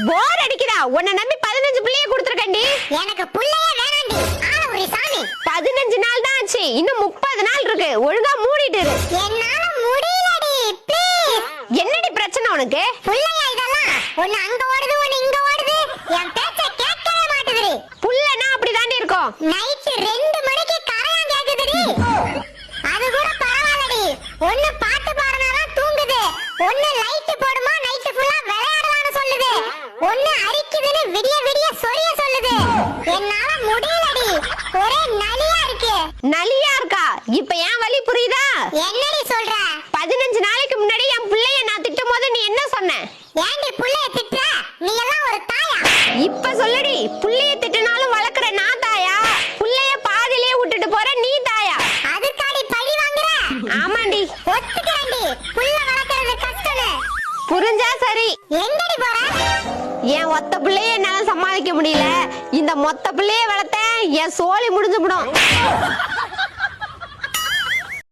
போர் அடிக்குதா? உன்னை நம்பி 15 பிள்ளைய கொடுத்துருக்கேன்டி. எனக்கு புள்ளையே வேணாண்டி. ஆள ஒரு சாமி. 15 நாள் தான் ஆச்சு, இன்னும் 30 நாள் இருக்கு. ஒழுங்கா மூடிட்டு இரு. என்னால முடியலடி, ப்ளீஸ். என்னடி பிரச்சனை உனக்கு? புள்ளையா இதெல்லாம்? ஒன்னு அங்க ஓடுது, ஒன்னு இங்க ஓடுது. என் பேச்ச கேட்கவே மாட்டுதுடி. புள்ளனா அப்படி தாண்டி இருக்கும். நைட் 2 மணிக்கு கரையான் கேக்குதுடி. அது கூட பரவாயில்லடி. ஒன்னு பாட்டு பாடுனாதான் தூங்குது. ஒன்னு லைட் போடுமா நைட் ஃபுல்லா விளையாடலாம்னு சொல்லுது. ஒன்னு அரிக்குதுன்னு விடிய விடிய சொரிய சொல்லுது. என்னால முடியலடி. ஒரே நலியா இருக்கு. நலியா இருக்கா? இப்ப ஏன் வலி புரியுதா? என்னடி சொல்ற? 15 நாளைக்கு முன்னாடி என் புள்ளைய நான் திட்டும் போது நீ என்ன சொன்ன? ஏண்டி புள்ளைய திட்டுற? நீ எல்லாம் ஒரு தாயா? இப்ப சொல்லுடி, புள்ளைய திட்டுனாலும் வளர்க்குற நான் தாயா, புள்ளைய பாதியிலே விட்டுட்டு போற நீ தாயா? அதுக்காடி பழி வாங்குற? ஆமாண்டி. ஒத்துக்கிறேன்டி, புள்ள வளர்க்கறது கஷ்டம்னு. புரிஞ்சா சரி. எங்கடி போற? என் ஒத்த பிள்ளைய என்னால சமாளிக்க முடியல. இந்த மொத்த பிள்ளைய வளர்த்தேன், என் சோலி முடிஞ்சு விடும்.